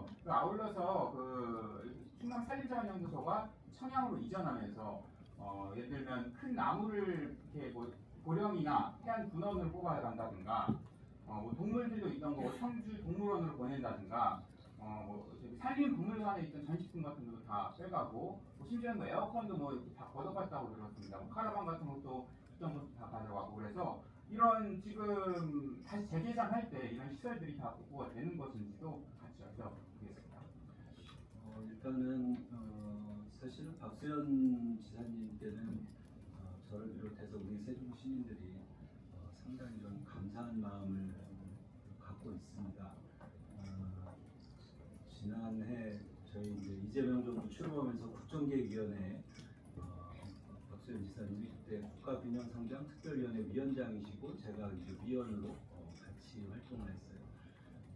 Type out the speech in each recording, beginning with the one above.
있고요. 또 아울러서 그 충남 산림자원연구소가 청양으로 이전하면서 예를 들면 큰 나무를 이렇게 뭐 보령이나 해안 군원으로 뽑아야 간다든가 뭐 동물들도 있던 거 청주 동물원으로 보낸다든가 뭐 저기 산림박물관에 있던 전시품 같은 것도 다 빼가고 뭐 심지어는 뭐 에어컨도 뭐 이렇게 다 걷어갔다고 들었습니다. 뭐 카라반 같은 것도 있던 것도 다 가져가고 그래서 이런 지금 다시 재개장할 때 이런 시설들이 다 복구가 되는 것인지도 같이 여쭤보겠습니다. 일단은 사실은 박수현 지사님 때는 저를 비롯해서 우리 세종 시민들이 상당히 좀 감사한 마음을 갖고 있습니다. 지난해 저희 이제 이재명 정부 출범하면서 국정기획위원회 박수현 지사님이 그때 국가균형성장 특별위원회 위원장이시고 제가 이제 위원으로 같이 활동을 했어요.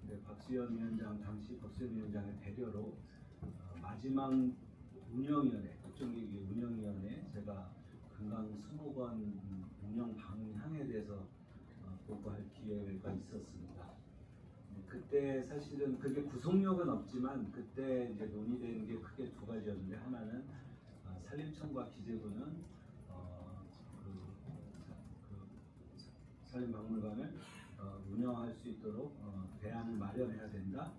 근데 박수현 위원장 당시 박수현 위원장의 배려로 마지막 운영위원회 국정기획위 운영위원회 제가 금강 수목원 운영 방향에 대해서 보고할 기회가 있었습니다. 그때 사실은 그게 구속력은 없지만 그때 이제 논의되는 게 크게 두 가지였는데 하나는 산림청과 기재부는 산림박물관을 운영할 수 있도록 대안을 마련해야 된다.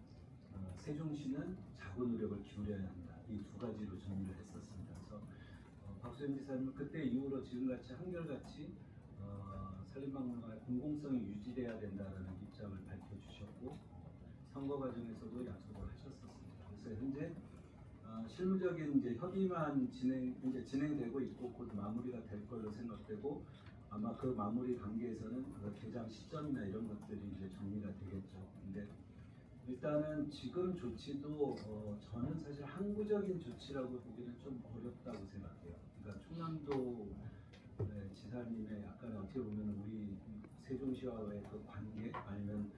세종시는 자구 노력을 기울여야 한다. 이 두 가지로 정리를 했었습니다. 그래서 박수현 지사님은 그때 이후로 지금같이 한결같이 산림박물관의 공공성이 유지돼야 된다는 입장을 밝혀주셨고 선거 과정에서도 약속을 하셨었습니다. 그래서 현재 실무적인 이제 협의만 진행되고 있고 곧 마무리가 될 걸로 생각되고 아마 그 마무리 단계에서는 그 개장 시점이나 이런 것들이 이제 정리가 되겠죠. 근데 일단은 지금 조치도 저는 사실 항구적인 조치라고 보기는 좀 어렵다고 생각해요. 그러니까 충남도 지사님의 약간 어떻게 보면 우리 세종시와의 그 관계 아니면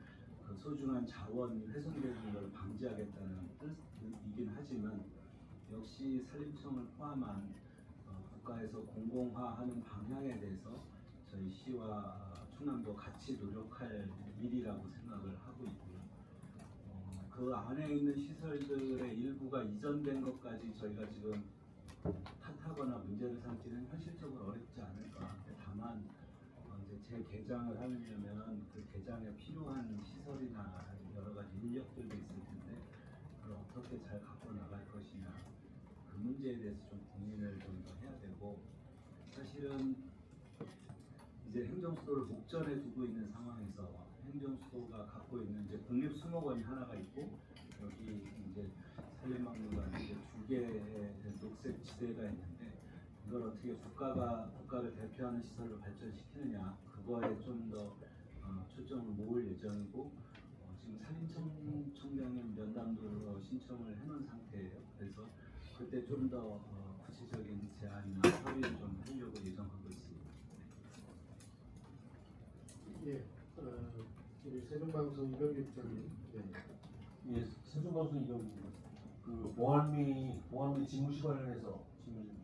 그 소중한 자원 훼손되는 걸 방지하겠다는 뜻이긴 하지만 역시 산림청을 포함한 국가에서 공공화하는 방향에 대해서 저희 시와 충남도 같이 노력할 일이라고 생각을 하고 있고요. 그 안에 있는 시설들의 일부가 이전된 것까지 저희가 지금 탓하거나 문제를 삼기는 현실적으로 어렵지 않을까. 다만 이제 재개장을 하려면 그 개장에 필요한 시설이나 여러 가지 인력들도 있을 텐데 그걸 어떻게 잘 갖고 나갈 것이냐 그 문제에 대해서 좀 고민을 좀 더 해야 되고 사실은 이제 행정수도를 목전에 두고 있는 상황에서 행정수도가 갖고 있는 이제 국립수목원이 하나가 있고 여기 이제 산림박물관 이제 두 개의 녹색 지대가 있는데 이걸 어떻게 국가를 대표하는 시설로 발전시키느냐 그거에 좀 더 초점을 모을 예정이고 지금 산림청장의 면담도 신청을 해놓은 상태예요. 그래서 그때 좀 더 구체적인 제안이나 협의를 좀 하려고 예정하고 있습니다. 예, 우리 세종방송 이병규 부장님. 예, 세종방송 이병규입니다. 그 봉안리 집무실 관련해서 질문 좀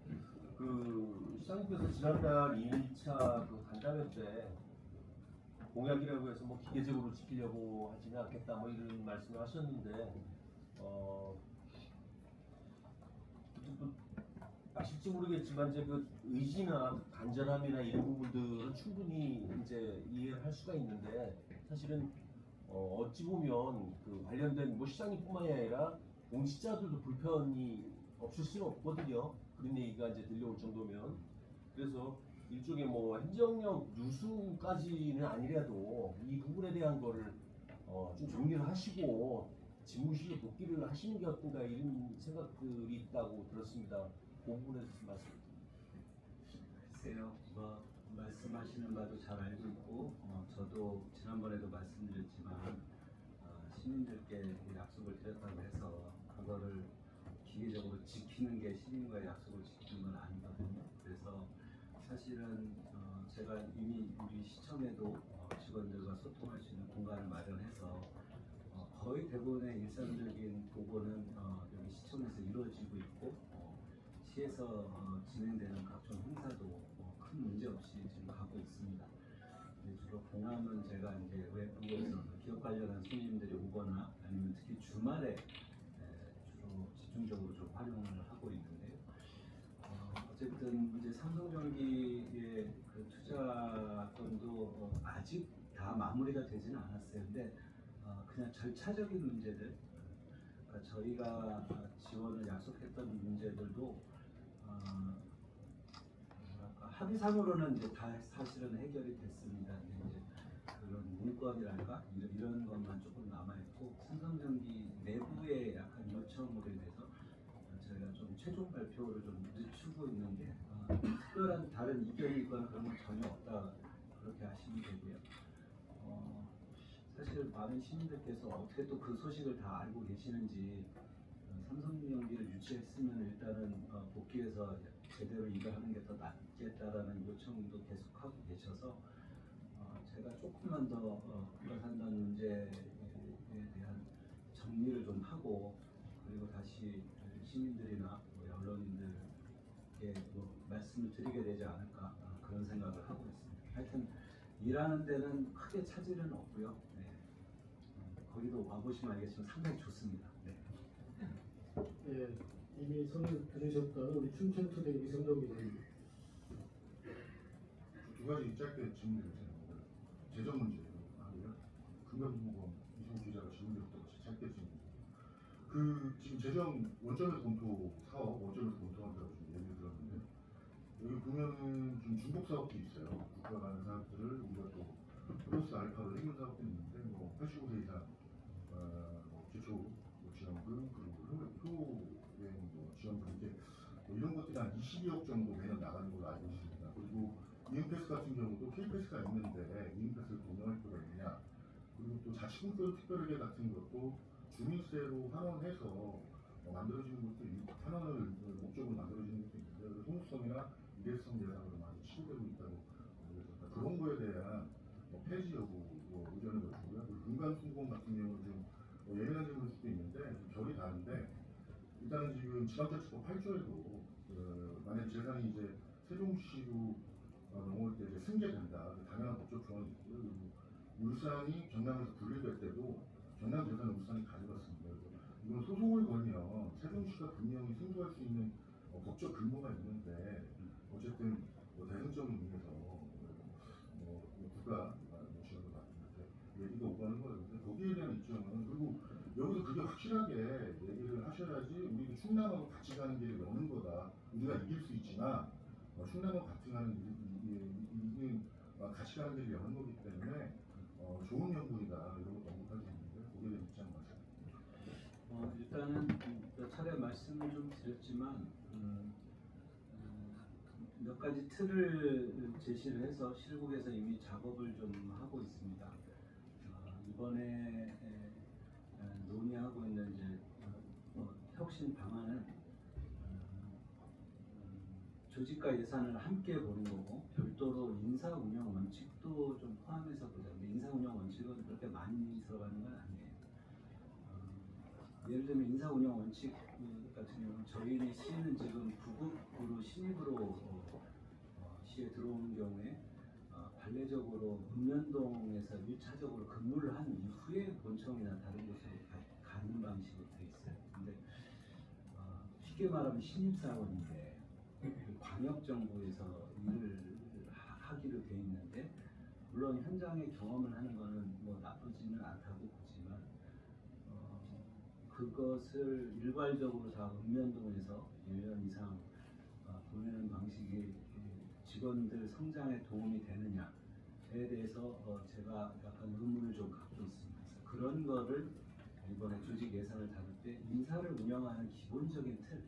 드리겠습니다. 그 시장님께서 지난달 2일차 그 간담회 때 공약이라고 해서 뭐 기계적으로 지키려고 하지는 않겠다 뭐 이런 말씀을 하셨는데 또 아실지 모르겠지만 이제 그 의지나 간절함이나 이런 부분들은 충분히 이제 이해를 할 수가 있는데 사실은 어찌 보면 그 관련된 뭐 시장님뿐만이 아니라 공직자들도 불편이 없을 수는 없거든요. 그런 얘기가 이제 들려올 정도면 그래서 일종의 뭐 행정력 누수까지는 아니라도 이 부분에 대한 거를 좀 정리를 하시고 집무실로 복귀를 하시는 게 어떤가 이런 생각들이 있다고 들었습니다. 그 부분에 대해서 말씀드립니다. 글쎄요, 뭐 말씀하시는 바도 잘 알고 있고 저도 지난번에도 말씀드렸지만 시민들께 약속을 드렸다고 해서 그거를 기계적으로 지키는 게 시민과의 약속을 지키는 건 아니거든요. 그래서 사실은 제가 이미 우리 시청에도 직원들과 소통할 수 있는 공간을 마련해서 거의 대부분의 일상적인 보고는 여기 시청에서 이루어지고 있고 시에서 진행되는 각종 행사도 큰 문제 없이 지금 가고 있습니다. 주로 봉암은 제가 이제 외부에서 기업 관련한 손님들이 오거나 아니면 특히 주말 차례 주로 집중적으로 좀 활용을 하고 있는데요. 어쨌든 이제 삼성전기의 그 투자건도 아직 다 마무리가 되지는 않았어요. 근데 그냥 절차적인 문제들, 그러니까 저희가 지원을 약속했던 문제들도 뭐랄까 합의상으로는 이제 다 사실은 해결이 됐습니다. 근데 이제 그런 문건이랄까 이런 것만 조금 남아 있고 삼성전기 내부의 약간 요청으로 인해서 저희가 좀 최종 발표를 좀 늦추고 있는데 특별한 다른 이견이 있거나 그런 건 전혀 없다 그렇게 하시면 되고요. 사실 많은 시민들께서 어떻게 또 그 소식을 다 알고 계시는지 삼성전기를 유치했으면 일단은 복귀해서 제대로 일을 하는 게 더 낫겠다라는 요청도 계속하고 계셔서 제가 조금만 더 불가산단 문제에 대한 정리를 좀 하고 그리고 다시 시민들이나 언론인들께 말씀을 드리게 되지 않을까 그런 생각을 하고 있습니다. 하여튼 일하는 데는 크게 차질은 없고요. 네. 거기도 와보시면 알겠지만 상당히 좋습니다. 네. 예, 이미 선을 들으셨던 우리 춘천투데이 이성덕 기자입니다. 두 가지 짧게 질문드리겠습니다. 재정 문제 아니면 금융무건 이승우 기자가 질문드렸던 것이 짧게 질문드립니다. 지금 재정 원점에서 검토 사업 원점에서 검토한다고 좀 얘기를 들었는데 여기 보면은 좀 중복 사업도 있어요. 국가가 하는 사업들을 우리가 또 플러스 알파로 해결 사업도 있는데 뭐 85세 이상 기초 지원금 그리고 효행 지원금 이렇게 이런 것들이 한 22억 정도 매년 나가는 걸로 알고 있습니다. 그리고 이응패스 같은 경우도 K패스가 있는데 이응패스를 운영할 필요가 있느냐, 그리고 또 자치분권 특별회계 같은 것도 주민세로 환원해서 만들어지는 것도 환원을 목적으로 만들어지는 것도 있는데 그래서 소모성이나 일회성 대상으로 많이 치부되고 있다고 그래서 그런 거에 대한 폐지 여부 의견을 거주고요. 민간수공 같은 경우는 좀 예민한 질문일 수도 있는데 좀 결이 다른데 일단은 지금 지방자치법 8조에도 만약 재산이 이제 세종시로 넘어올 때 이제 승계된다. 당연한 법적 조항이 있고요. 그리고 울산이 경남에서 분리될 때도 경남 재산을 울산이 가져갔습니다. 그래서 이건 소송을 걸면 세종시가 분명히 승소할 수 있는 법적 근거가 있는데 어쨌든 대승적인 의미에서 국가 지원을 받는데 얘기가 오가는 거예요. 근데 거기에 대한 입장은 그리고 여기서 그게 확실하게 얘기를 하셔야지 우리도 충남하고 같이 가는 길을 여는 거다. 우리가 이길 수 있지만 충남하고 같이 가는 같이 가는 길을 여는 거기 때문에 좋은 명분이다 이런 것도 언급할 수 있는데 거기에 대한 입장 맞아요. 일단은 몇 차례 말씀을 좀 드렸지만 몇 가지 틀을 제시를 해서 실국에서 이미 작업을 좀 하고 있습니다. 이번에 논의하고 있는 이제 혁신 방안은 조직과 예산을 함께 보는 거고 별도로 인사 운영 원칙도 좀 포함해서 보자. 근데 인사 운영 원칙은 그렇게 많이 들어가는 건 아니에요. 예를 들면 인사 운영 원칙 같은 경우는 저희네 시는 지금 9급으로 신입으로 시에 들어오는 경우에 관례적으로 읍면동에서 1차적으로 근무를 한 이후에 본청이나 다른 곳으로 가는 방식으로 돼 있어요. 근데 쉽게 말하면 신입사원인데 광역정부에서 일을 하기로 돼 있는데 물론 현장에 경험을 하는 거는 뭐 나쁘지는 않다고 보지만 그것을 일괄적으로 다 읍면동에서 1년 이상 보내는 방식이 직원들 성장에 도움이 되느냐에 대해서 제가 약간 의문을 좀 갖고 있습니다. 그래서 그런 거를 이번에 조직 예산을 다룰 때 인사를 운영하는 기본적인 틀,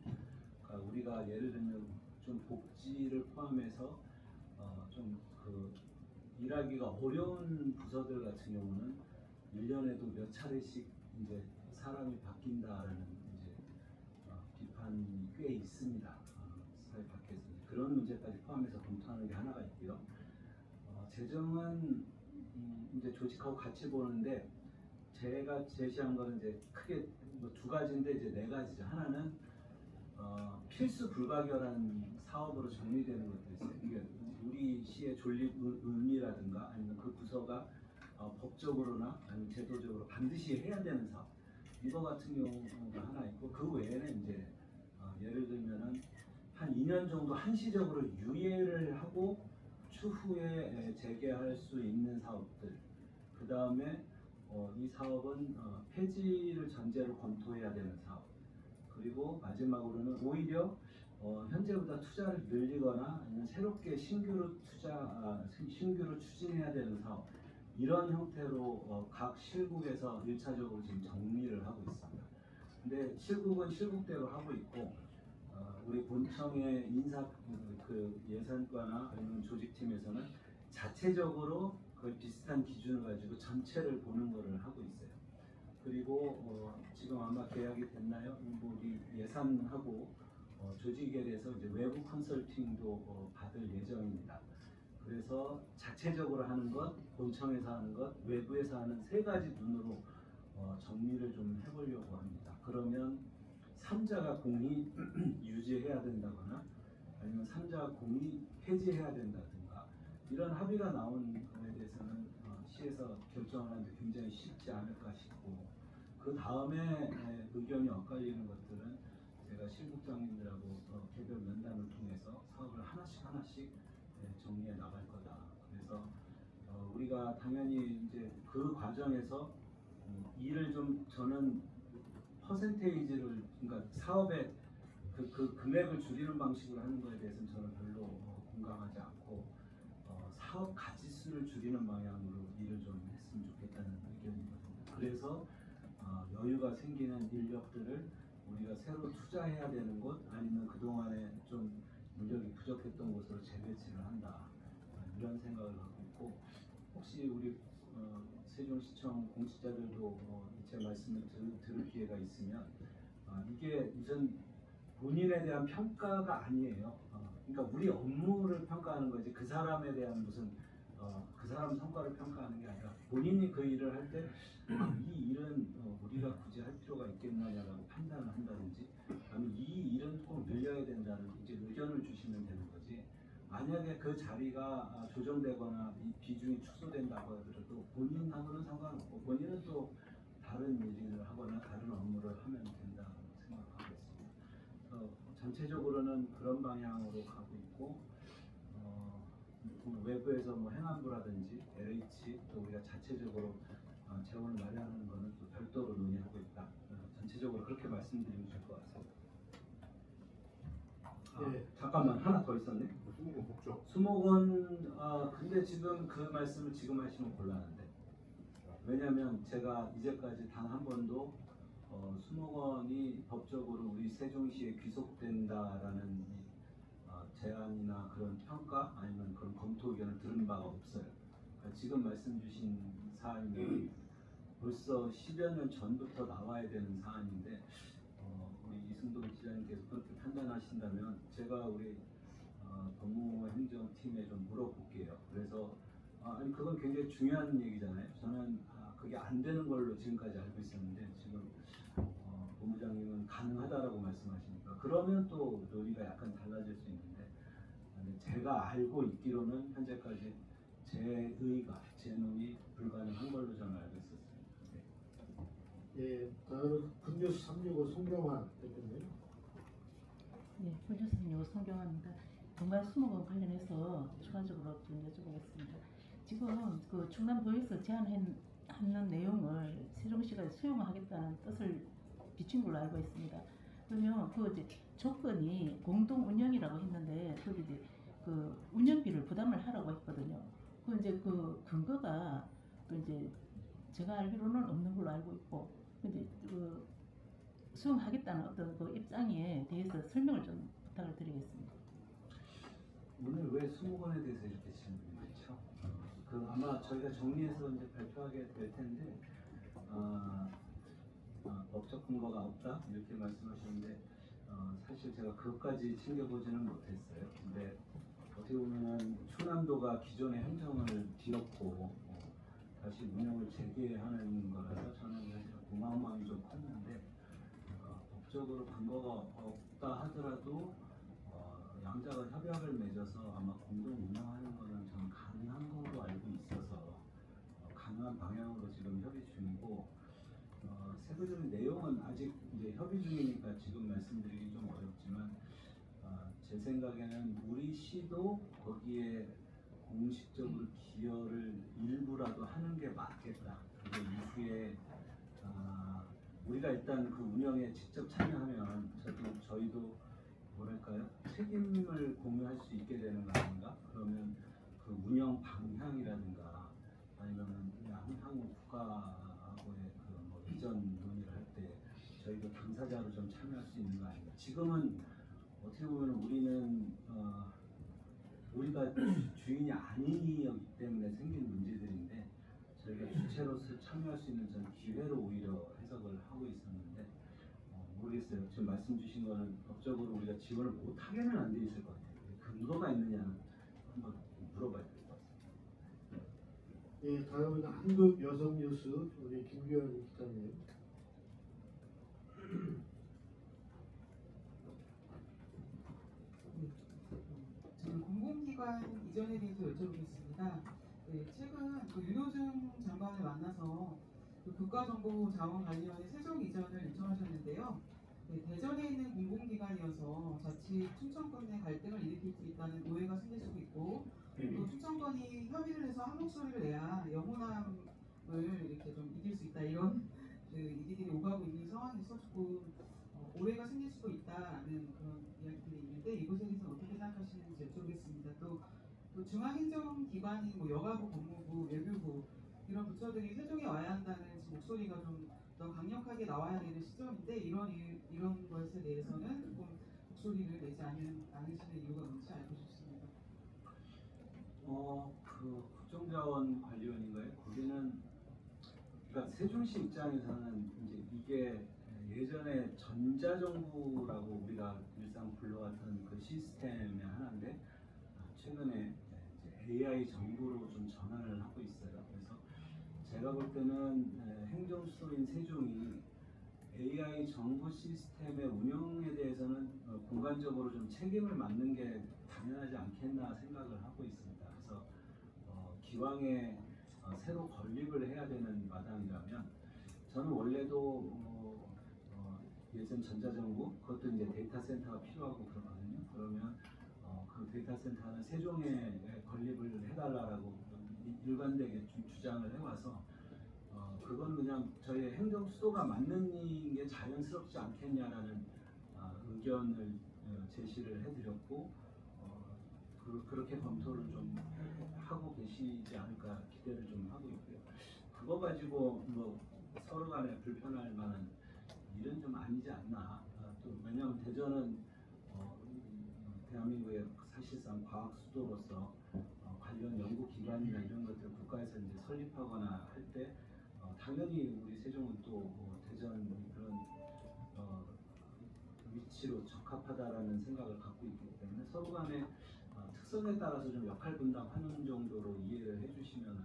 그러니까 우리가 예를 들면 좀 복지를 포함해서 좀 일하기가 어려운 부서들 같은 경우는 1년에도 몇 차례씩 이제 사람이 바뀐다라는 이제 비판이 꽤 있습니다. 사회 밖에서 그런 문제까지 포함해서 검토하는 게 하나가 있고요. 재정은 이제 조직하고 같이 보는데 제가 제시한 거는 이제 크게 뭐 두 가지인데 이제 네 가지죠. 하나는 필수 불가결한 사업으로 정리되는 것도 있어요. 이게 우리 시의 존립 의미라든가 아니면 그 부서가 법적으로나 아니면 제도적으로 반드시 해야 되는 사업. 이거 같은 경우가 하나 있고 그 외에는 이제 예를 들면은 한 2년 정도 한시적으로 유예를 하고 추후에 재개할 수 있는 사업들. 그 다음에 이 사업은 폐지를 전제로 검토해야 되는 사업. 그리고 마지막으로는 오히려 현재보다 투자를 늘리거나 아니면 새롭게 신규로 추진해야 되는 사업. 이런 형태로 각 실국에서 1차적으로 지금 정리를 하고 있습니다. 근데 실국은 실국대로 하고 있고 우리 본청의 인사 그 예산과나 아니면 조직팀에서는 자체적으로 거의 비슷한 기준을 가지고 전체를 보는 거를 하고 있어요. 그리고 지금 아마 계약이 됐나요? 뭐 우리 예산하고 조직에 대해서 이제 외부 컨설팅도 받을 예정입니다. 그래서 자체적으로 하는 것, 본청에서 하는 것, 외부에서 하는 세 가지 눈으로 정리를 좀 해보려고 합니다. 그러면 3자가 공이 유지해야 된다거나 아니면 3자 공이 폐지해야 된다든가 이런 합의가 나온 거에 대해서는 시에서 결정하는 데 굉장히 쉽지 않을까 싶고 그 다음에 의견이 엇갈리는 것들은 제가 실국장님들하고 개별 면담을 통해서 사업을 하나씩 정리해 나갈 거다. 그래서 우리가 당연히 이제 그 과정에서 일을 좀 저는 퍼센테이지를 그러니까 사업의 그 금액을 줄이는 방식으로 하는 거에 대해서는 저는 별로 공감하지 않고 사업 가지수를 줄이는 방향으로 일을 좀 했으면 좋겠다는 의견이거든요. 그래서 여유가 생기는 인력들을 우리가 새로 투자해야 되는 곳 아니면 그동안에 좀 인력이 부족했던 곳으로 재배치를 한다. 이런 생각을 갖고 있고 혹시 우리 세종시청 공직자들도 제 말씀을 들을 기회가 있으면 이게 우선 본인에 대한 평가가 아니에요. 그러니까 우리 업무를 평가하는 거지 그 사람에 대한 무슨 그 사람 성과를 평가하는 게 아니라 본인이 그 일을 할 때 이 일은 우리가 굳이 할 필요가 있겠느냐라고 판단을 한다든지 아니면 이 일은 꼭 늘려야 된다는 이제 의견을 주시면 되는 거지. 만약에 그 자리가 조정되거나 이 비중이 축소된다고 하더라도 본인하고는 상관없고 본인은 또 다른 일을 하거나 다른 업무를 하면 된다고 생각하고 있습니다. 전체적으로는 그런 방향으로 가고 있고 외부에서 뭐 행안부라든지 LH 또 우리가 자체적으로 재원을 마련하는 거는 또 별도로 논의하고 있다. 전체적으로 그렇게 말씀드리면 될 것 같습니다. 잠깐만 하나 더 있었네. 수목원 복죠. 수목원 근데 지금 그 말씀을 지금 하시면 곤란한데 왜냐하면 제가 이제까지 단 한 번도 수목원이 법적으로 우리 세종시에 귀속된다라는 제안이나 그런 평가 아니면 그런 검토 의견을 들은 바가 없어요. 그러니까 지금 말씀 주신 사안이 벌써 10여 년 전부터 나와야 되는 사안인데 우리 이승동 지사님께서 그렇게 판단하신다면 제가 우리 법무행정팀에 좀 물어볼게요. 그래서 아니 그건 굉장히 중요한 얘기잖아요. 저는 그게 안 되는 걸로 지금까지 알고 있었는데 지금 본부장님은 가능하다라고 말씀하시니까 그러면 또 논의가 약간 달라질 수 있는데 제가 알고 있기로는 현재까지 제 논의 불가능한 걸로 저는 알고 있었습니다. 예, 다음은 분교수 365 송경환 대표님. 네, 분교수님 송경환입니다. 정말 수목원 관련해서 추가적으로 좀 여쭤보겠습니다. 지금 그 충남도에서 제안하는 내용을 세종시가 수용하겠다는 뜻을 비춘 걸로 알고 있습니다. 그러면 그 이제 조건이 공동 운영이라고 했는데 거기 이제 그 운영비를 부담을 하라고 했거든요. 그 이제 그 근거가 또 이제 제가 알기로는 없는 걸로 알고 있고, 근데 그 수용하겠다는 어떤 그 입장에 대해서 설명을 좀 부탁을 드리겠습니다. 오늘 왜 수목원에 대해서 이렇게 질문이 많죠? 그 아마 저희가 정리해서 이제 발표하게 될 텐데 법적 근거가 없다 이렇게 말씀하셨는데 사실 제가 그것까지 챙겨보지는 못했어요. 근데 어떻게 보면은 충남도가 기존의 행정을 뒤엎고 다시 운영을 재개하는 거라서 저는 사실 고마운 마음이 좀 컸는데 법적으로 근거가 없다 하더라도 양자가 협약을 맺어서 아마 공동 운영하는 거는 저는 가능한 걸로 알고 있어서 가능한 방향으로 지금 협의 중이고 세부적인 내용은 아직 이제 협의 중이니까 지금 말씀드리기 좀 어렵지만 제 생각에는 우리 시도 거기에 공식적으로 기여를 일부라도 하는 게 맞겠다. 그리고 이후에 우리가 일단 그 운영에 직접 참여하면 저희도 뭐랄까요? 책임을 공유할 수 있게 되는 거 아닌가? 그러면 그 운영 방향이라든가 아니면은 향후 국가하고의 그뭐 이전 논의를 할 때 저희도 당사자로 좀 참여할 수 있는 거 아닌가? 지금은 어떻게 보면 우리는 우리가 주인이 아니었기 때문에 생긴 문제들인데 저희가 주체로서 참여할 수 있는 전 기회로 오히려 해석을 하고 있었는데 모르겠어요. 지금 말씀 주신 거는 법적으로 우리가 지원을 못 하게는 안 돼 있을 것 같아요. 근거가 있느냐는 한번 물어봐야 될 것 같습니다. 예, 다음은 한국여성뉴스 우리 김규현 기자님. 저는 공공기관 이전에 대해서 여쭤보겠습니다. 네, 최근 윤호중 장관을 만나서 국가정보자원관리원의 세종 이전을 요청하셨는데요. 네, 대전에 있는 공공기관이어서 자칫 충청권 내 갈등을 일으킬 수 있다는 오해가 생길 수도 있고 또 충청권이 협의를 해서 한 목소리를 내야 영호남을 이렇게 좀 이길 수 있다 이런 얘기들이 오가고 있는 상황에서 조금 오해가 생길 수도 있다라는 그런 이야기들이 있는데 이것에 대해서 어떻게 생각하시는지 여쭤보겠습니다. 또 중앙행정기관인 여가부, 법무부, 외교부 이런 부처들이 세종에 와야 한다는 목소리가 좀 더 강력하게 나와야 되는 시점인데 이런 것에 대해서는 조금 목소리를 내지 않으시는 이유가 뭔지 알고 싶습니다. 그 국정자원관리원인가요? 거기는 그러니까 세종시 입장에서는 이제 이게 예전에 전자정부라고 우리가 일상 불러왔던 그 시스템의 하나인데 최근에 이제 AI 정부로 좀 전환을 하고 있어요. 그래서 제가 볼 때는 행정수도인 세종이 AI 정부 시스템의 운영에 대해서는 공간적으로 좀 책임을 맡는 게 당연하지 않겠나 생각을 하고 있습니다. 그래서 기왕에 새로 건립을 해야 되는 마당이라면 저는 원래도 예전 전자정부 그것도 이제 데이터 센터가 필요하고 그러거든요. 그러면 그 데이터 센터는 세종에 건립을 해달라고 일관되게 좀 주장을 해와서 그건 그냥 저희 행정 수도가 맞는 게 자연스럽지 않겠냐라는 의견을 제시를 해드렸고 그렇게 검토를 좀 하고 계시지 않을까 기대를 좀 하고 있고요. 그거 가지고 서로 간에 불편할 만한 일은 좀 아니지 않나. 또 왜냐하면 대전은 대한민국의 사실상 과학 수도로서 관련 연구기관이나 이런 것들 국가에서 이제 설립하거나 할 때 당연히 우리 세종은 또 대전 그런 위치로 적합하다라는 생각을 갖고 있기 때문에 서로 간에 특성에 따라서 좀 역할 분담하는 정도로 이해를 해주시면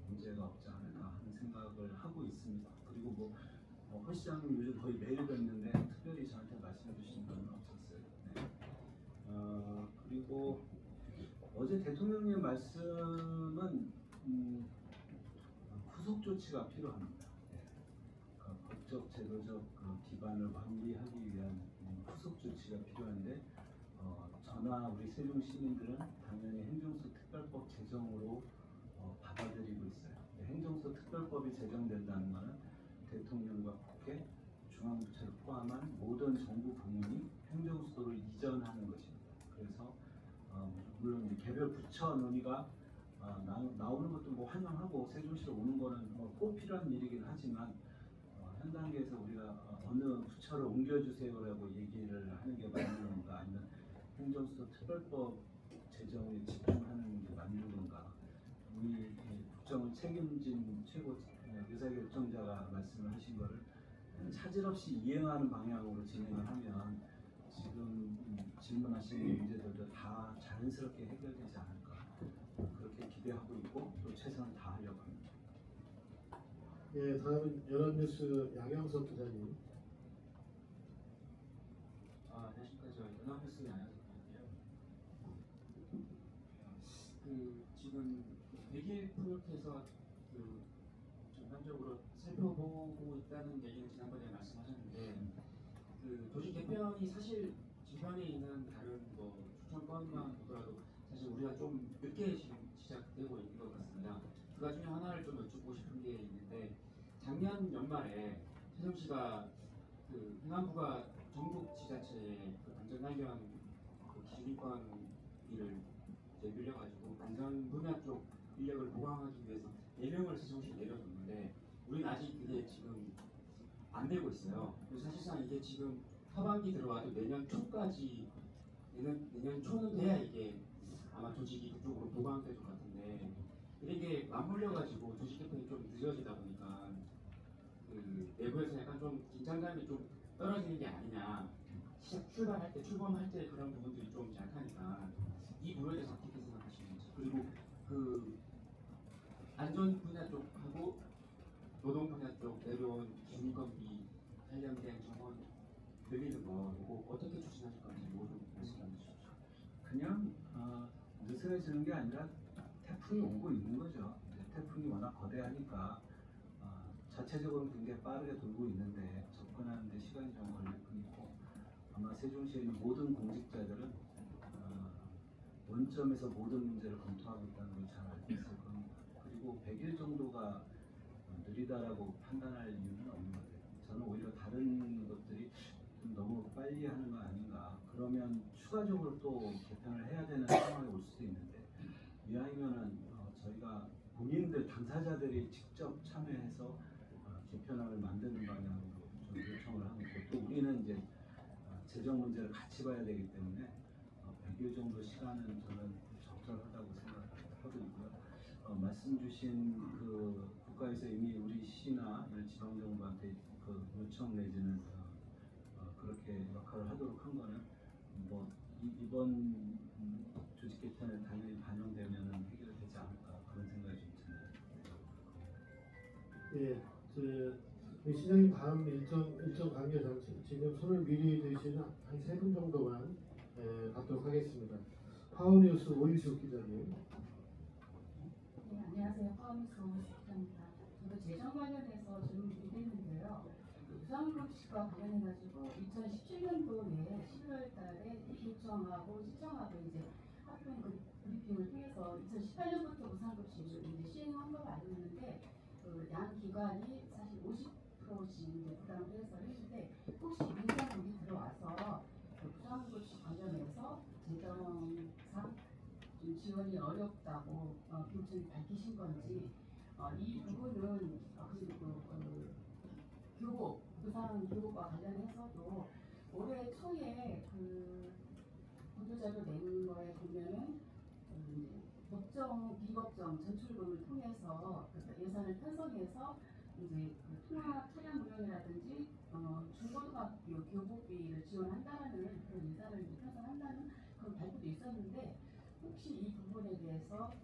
문제가 없지 않을까 하는 생각을 하고 있습니다. 그리고 허 시장님 요즘 거의 매일 뵙는데 특별히 저한테 말씀해 주신 건 없었어요. 네. 그리고 어제 대통령님 말씀은 후속 조치가 필요합니다. 네. 법적 제도적 기반을 완비하기 위한 후속 조치가 필요한데 저나 우리 세종 시민들은 당연히 행정수 특별법 제정으로 받아들이고 있어요. 행정수 특별법이 제정된다는 것은 대통령과 국회, 중앙부처를 포함한 모든 정부 부문이 행정수도를 이전하는 것입니다. 그래서 물론 개별 부처 논의가 나오는 것도 환영하고 세종시로 오는 거는 꼭 필요한 일이긴 하지만 현 단계에서 우리가 어느 부처를 옮겨주세요라고 얘기를 하는 게 맞는 건가 아니면 행정수도 특별법 제정에 집중하는 게 맞는 건가 우리 국정을 책임진 최고 의사결정자가 말씀을 하신 거를 차질 없이 이행하는 방향으로 진행을 하면 지금 질문하신 문제들도 다 자연스럽게 해결되지 않을까 그렇게 기대하고 있고 또 최선을 다하려고 합니다. 예, 다음은 연합뉴스 양영석 기자님. 안녕하십니까. 저 연합뉴스 양현석인데요. 지금 100일 프로젝트에서 전반적으로 살펴보고 있다는 얘기는 지난번에 말씀하셨는데 그 조직 개편이 사실 주변에 있는 다른 뭐 추천권만 보더라도 사실 우리가 좀 늦게 지금 시작되고 있는 것 같습니다. 두 가지 중 하나를 좀 여쭙고 싶은 게 있는데 작년 연말에 최정 씨가 그 행안부가 전국 지자체에 그 안전관련 그 기준인권비를 이제 늘려가지고 안전 분야 쪽 인력을 보강하기 위해서 4명을 최종식 내려줬는데 우리는 아직 그게 지금 안 되고 있어요. 그래서 사실상 이게 지금 하반기 들어와도 내년 초까지 내년 초는 돼야 이게 아마 조직이 그쪽으로 보강될 것 같은데 이게 맞물려가지고 조직 개편이 좀 늦어지다 보니까 그 내부에서 약간 좀 긴장감이 좀 떨어지는 게 아니냐. 출범할 때 그런 부분들이 좀 약하니까 이 부분에 대해서 어떻게 생각하시는지 그리고 그 안전 분야 쪽하고 노동 분야 쪽 내려온 기준인건비 관련된 정원 늘리는 거 이거 어떻게 추진하실 건지 이거 좀 말씀해 주십시오. 그냥 느슨해지는 게 아니라 태풍이 오고 있는 거죠. 이제 태풍이 워낙 거대하니까 자체적으로는 굉장히 빠르게 돌고 있는데 접근하는 데 시간이 좀 걸릴 뿐이고 아마 세종시에 있는 모든 공직자들은 원점에서 모든 문제를 검토하고 있다는 걸 잘 알고 있을 겁니다. 그리고 100일 정도가 느리다라고 판단할 이유는 없는 것 같아요. 저는 오히려 다른 것들이 좀 너무 빨리 하는 거 아닌가. 그러면 추가적으로 또 개편을 해야 되는 상황이 올 수도 있는데 이왕이면은 저희가 국민들 당사자들이 직접 참여해서 개편안을 만드는 방향으로 좀 요청을 하고 있고 또 우리는 이제 재정 문제를 같이 봐야 되기 때문에 100일 정도 시간은 저는 적절하다고 생각하고 있고요. 말씀 주신 그 국가에서 이미 우리 시나 지방정부한테 그 요청 내지는 그렇게 역할을 하도록 한 거는 뭐 이번 조직 개편에 당연히 반영되면은 해결되지 않을까 그런 생각이 좀 드네요. 예, 우리 시장님 다음 일정 관계상 지금 손을 미리 드시는 한 3분 정도만 받도록 하겠습니다. 파워뉴스 오일수 기자님. 네, 안녕하세요. 파워뉴스 오일수 기자입니다. 저도 재정 관련해서 질문 드리는데요. 유상급식과 관련해가지고 2017년도에 11월 달에 요청하고 시청하고 이제 합동 그 브리핑을 통해서 2018년부터 무상급식을 이제 시행한 걸로 알고 있는데 양 기관이 사실 50%씩 이제 부담을 해서 했는데 혹시 민간국이 들어와서 무상급식 관련해서 재정상 좀 지원이 어렵다고 교육청이 밝히신 건지 이 부분은 그리고 교복 무상 교복과 관련해서도 올해 초에 그 보도자료 내는 거에 보면은 법정 비법정 전출금을 통해서 예산을 편성해서 이제 그 통합 차량 무용이라든지 중고등학교 교복비를 지원한다는 그런 예산을 편성한다는 그런 발표도 있었는데 혹시 이 부분에 대해서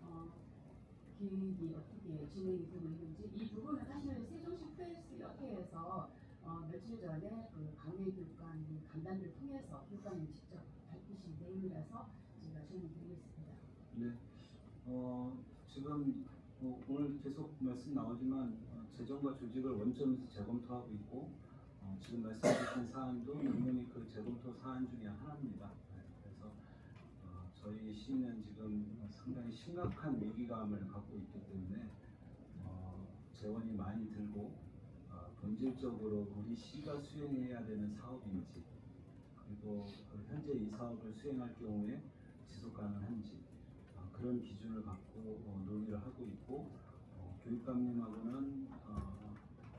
계획이 어떻게 진행이 되고 있는지 이 부분은 사실 세종시 프레스 협회에서 며칠 전에 그 강의교육관 간담회를 통해서 교육관이 직접 밝히신 내용이라서 제가 질문드리겠습니다. 네. 지금 오늘 계속 말씀 나오지만 재정과 조직을 원점에서 재검토하고 있고 지금 말씀하신 사안도 분명히 그 재검토 사안 중에 하나입니다. 그래서 저희 시는 지금 상당히 심각한 위기감을 갖고 있기 때문에 재원이 많이 들고 본질적으로 우리 시가 수행해야 되는 사업인지 그리고 현재 이 사업을 수행할 경우에 지속 가능한지 그런 기준을 갖고 논의를 하고 있고 교육감님하고는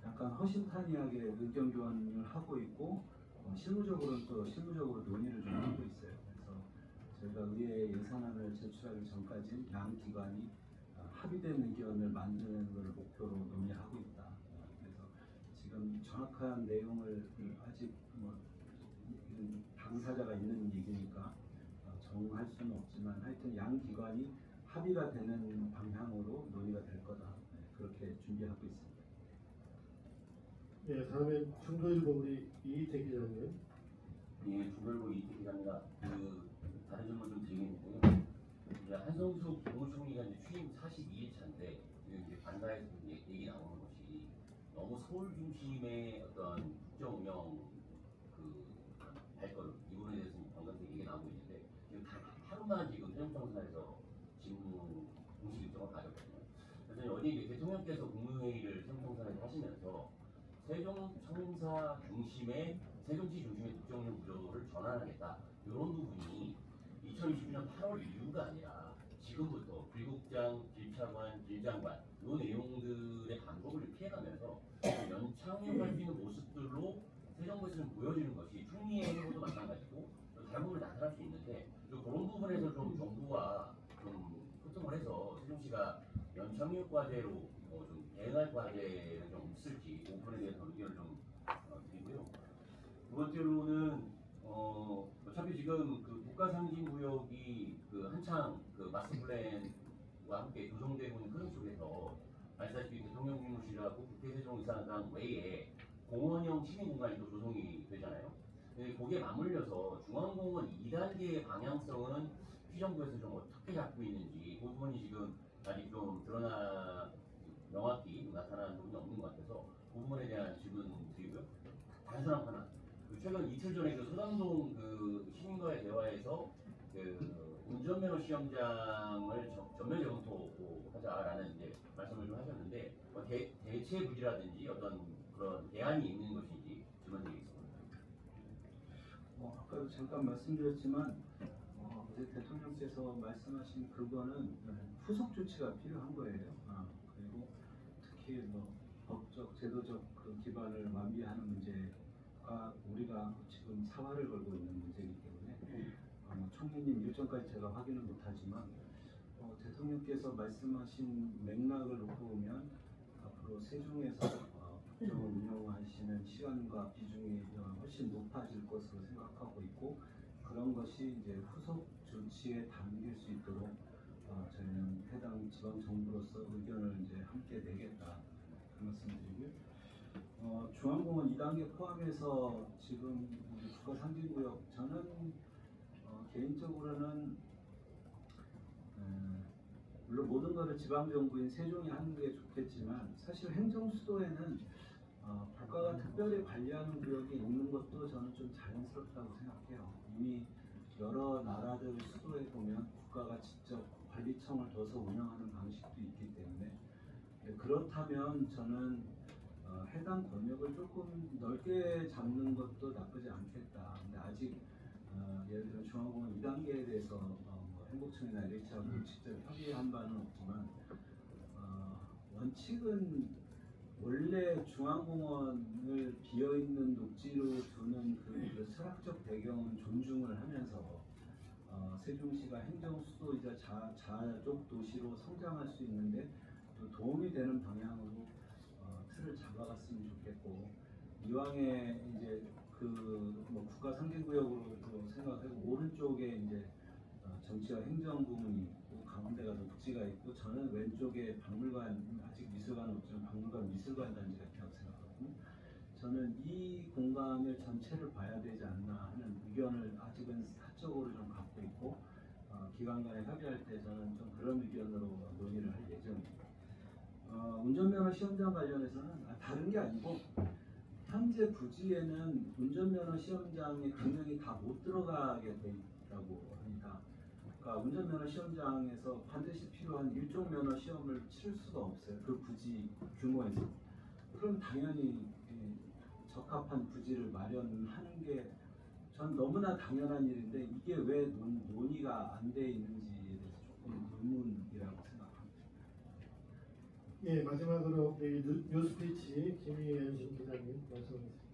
약간 허심탄회하게 의견 교환을 하고 있고 실무적으로는 또 실무적으로 논의를 좀 하고 있어요. 그래서 저희가 의회 예산안을 제출하기 전까지 양 기관이 합의된 의견을 만드는 것을 목표로 논의하고 있다. 그래서 지금 정확한 내용을 아직 당사자가 있는 얘기니까 정할 수는 없지만 하여튼 양 기관이 합의가 되는 방향으로 논의가 될 거다. 그렇게 준비하고 있습니다. 예, 다음에 중도일보 우리 이희택 기자님. 예, 중도일보 이희택 기자입니다. 다른 질문 좀 드리겠는데요. 이제 한성수 국무총리가 이제 취임 42일 차인데 이제 반사에서 얘기 나오는 것이 너무 서울 중심의 어떤 국정 운영 그 발걸음 이 부분에 대해서 방금 얘기 나오고 있는데 지금 단 하루만 지금 세종청사에서 직무 공식 일정을 가졌거든요. 그래서 어제 이제 대통령께서 국무회의를 세종청사에서 하시면서 세종청사 중심의 세종시 중심의 국정 운영 구조를 전환하겠다 이런 부분이 2020년 8월 이후가 아니라 지금부터 불국장, 질차관, 질장관 이 내용들의 반복을 피해가면서 연착륙할 수 있는 모습들로 새 정부에서는 보여지는 것이 총리의 행보도 마찬가지고 다른 부분에 나타날 수 있는데 그런 부분에서 좀 정부와 좀 소통을 해서 세종시가 연착륙 과제로 좀 대응할 과제는 좀 있을지 그 부분에 대해서 의견을 좀 드리고요. 두 번째로는 어차피 지금 그 국가상징구역이 그 한창 그 마스터 플랜과 함께 조성되고 있는 흐름 속에서 말씀하시피 대통령 집무실하고 국회 세종의사당 외에 공원형 시민공간이 또 조성이 되잖아요. 거기에 맞물려서 중앙공원 2단계의 방향성은 시정부에서 좀 어떻게 잡고 있는지 그 부분이 지금 아직 좀 명확히 나타나는 부분이 없는 것 같아서 그 부분에 대한 질문 드리고요. 단순한 하나. 최근 이틀 전에 그 소담동 그 시민과의 대화에서 그 운전면허 시험장을 전면 재검토하자라는 이제 말씀을 좀 하셨는데 대체 부지라든지 어떤 그런 대안이 있는 것인지 질문드리겠습니다. 아까도 잠깐 말씀드렸지만 어제 대통령께서 말씀하신 그거는 후속 조치가 필요한 거예요. 그리고 특히 뭐 법적, 제도적 그 기반을 완비하는 문제가 우리가 지금 사활을 걸고 있는 문제이기 때문에 총리님 일정까지 제가 확인은 못하지만 대통령께서 말씀하신 맥락을 놓고 보면 앞으로 세종에서 국정을 운영하시는 시간과 비중이 훨씬 높아질 것으로 생각하고 있고 그런 것이 이제 후속 조치에 담길 수 있도록 저희는 해당 지방 정부로서 의견을 이제 함께 내겠다 그 말씀드리고요. 중앙공원 2단계 포함해서 지금 우리 국가상징구역 저는 개인적으로는 물론 모든 것을 지방정부인 세종이 하는 게 좋겠지만 사실 행정수도에는 국가가 특별히 관리하는 구역이 있는 것도 저는 좀 자연스럽다고 생각해요. 이미 여러 나라들 수도에 보면 국가가 직접 관리청을 둬서 운영하는 방식도 있기 때문에 그렇다면 저는 해당 권역을 조금 넓게 잡는 것도 나쁘지 않겠다. 근데 아직 예를 들어 중앙공원 2단계에 대해서 행복청이나 LH하고 직접 협의한 바는 없지만 원칙은 원래 중앙공원을 비어있는 녹지로 두는 그 철학적 배경은 존중을 하면서 세종시가 행정수도이자 자족 도시로 성장할 수 있는데 또 도움이 되는 방향으로 틀을 잡아갔으면 좋겠고 이왕에 이제 국가 상징구역으로 생각하고 오른쪽에 이제 정치와 행정 부분이 있고 가운데가 녹지가 있고 저는 왼쪽에 박물관 아직 미술관은 없지만 박물관 미술관 단지가 있다고 생각하고 저는 이 공간을 전체를 봐야 되지 않나 하는 의견을 아직은 사적으로 좀 갖고 있고 기관 간에 협의할 때 저는 좀 그런 의견으로 논의를 할 예정입니다. 운전면허 시험장 관련해서는 다른 게 아니고 현재 부지에는 운전면허 시험장의 금형이 다 못 들어가게 돼 있다고 합니다. 그러니까 운전면허 시험장에서 반드시 필요한 일종 면허 시험을 치를 수가 없어요. 그 부지 규모에서. 그럼 당연히 적합한 부지를 마련하는 게 전 너무나 당연한 일인데 이게 왜 논의가 안 돼 있는지에 대해서 조금 의문이라고 생각합니다. 예, 마지막으로 뉴스피치 김희연신 기자님 말씀하겠습니다.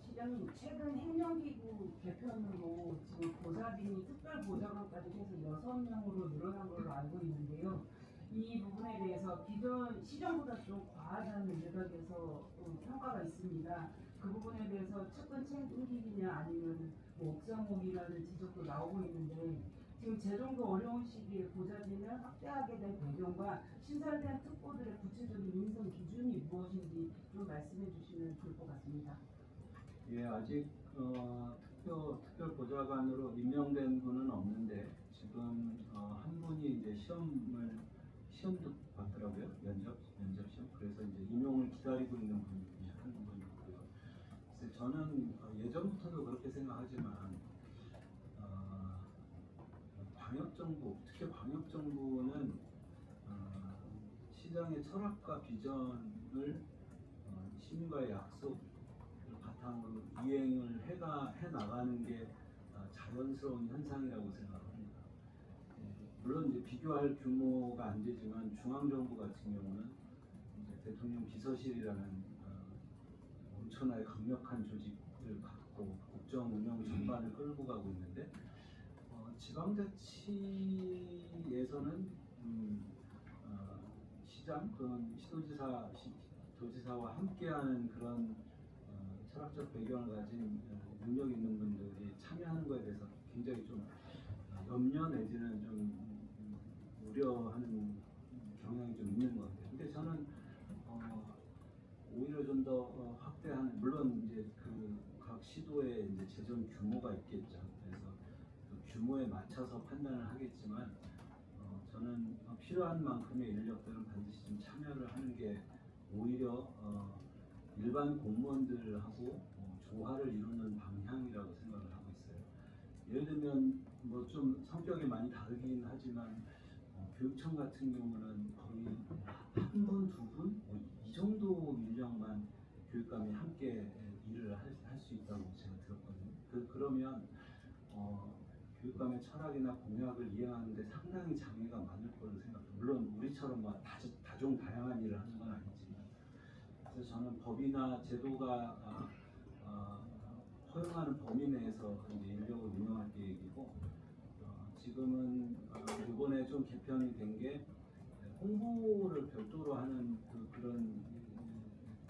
시장님, 최근 행정기구 개편으로 지금 보좌진이 특별보좌관까지 해서 6명으로 늘어난 걸로 알고 있는데요. 이 부분에 대해서 기존 시정보다 좀 과하다는 지적에서 평가가 있습니다. 그 부분에 대해서 측근 책임이냐 아니면 옥상옥이라는 지적도 나오고 있는데 지금 재정도 어려운 시기에 보좌진을 확대하게 된 배경과 신설된 특보들의 구체적인 인선 기준이 무엇인지 좀 말씀해 주시면 좋을 것 같습니다. 예, 아직 특별 보좌관으로 임명된 분은 없는데 지금 한 분이 이제 시험도 봤더라고요. 면접 시험. 그래서 이제 임용을 기다리고 있는 분이 한 분이고요. 그래서 저는 예전부터도 그렇게 생각하지만 광역정부, 특히 광역정부는 시장의 철학과 비전을 시민과의 약속을 바탕으로 이행을 해 나가는 게 자연스러운 현상이라고 생각합니다. 물론 이제 비교할 규모가 안 되지만 중앙정부 같은 경우는 이제 대통령 비서실이라는 엄청나게 강력한 조직을 갖고 국정 운영 전반을 끌고 가고 있는데 지방자치에서는 시장 또는 도지사와 함께하는 그런 철학적 배경을 가진 능력 있는 분들이 참여하는 것에 대해서 굉장히 좀 염려 내지는 좀 우려하는 경향이 좀 있는 것 같아요. 근데 저는 오히려 좀 더 확대하는, 물론 이제 그 각 시도의 이제 재정 규모가 있겠죠. 그래서 그 규모에 맞춰서 판단을 하겠지만 저는 필요한 만큼의 인력들은 반드시 좀 참여를 하는 게 오히려 일반 공무원들하고 조화를 이루는 방향이라고 생각을 하고 있어요. 예를 들면 뭐 좀 성격이 많이 다르긴 하지만 교육청 같은 경우는 거의 한 분, 두 분, 이 정도 인력만 교육감이 함께 일을 할 수 있다고 제가 들었거든요. 그러면 교육감의 철학이나 공약을 이행하는데 상당히 장애가 많을 거로 생각해요. 물론 우리처럼 뭐 다종다양한 일을 하는 건 아니지만, 그래서 저는 법이나 제도가 허용하는 범위 내에서 이제 인력을 운영할 계획이고, 지금은 이번에 좀 개편이 된 게 홍보를 별도로 하는 그런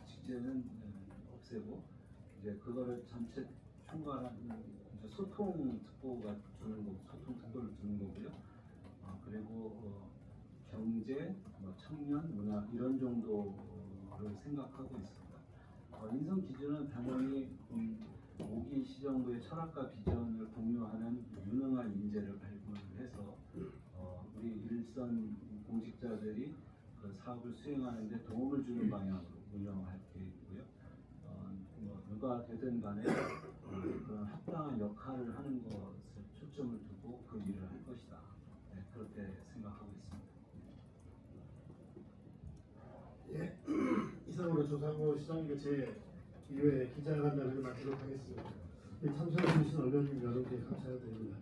직제는 없애고 이제 그거를 전체 총괄하는 이제 소통 특보를 두는 거고요. 그리고 경제, 청년, 문화 이런 정도를 생각하고 있습니다. 인선 기준은 당연히 5기 시정부의 철학과 비전을 공유하는 유능한 인재를 발굴해서 우리 일선 공직자들이 그 사업을 수행하는 데 도움을 주는 방향으로 운영할 계획이고요. 누가 되든 간에 그런 합당한 역할을 하는 것을 초점을 두고 그 일을 할 것이다. 네, 그렇게 생각하고 있습니다. 예, 이상으로 조상호 시장님의 제2회 기자간담회를 마치도록 하겠습니다. 참석해 주신 언론인 여러분께 감사드립니다.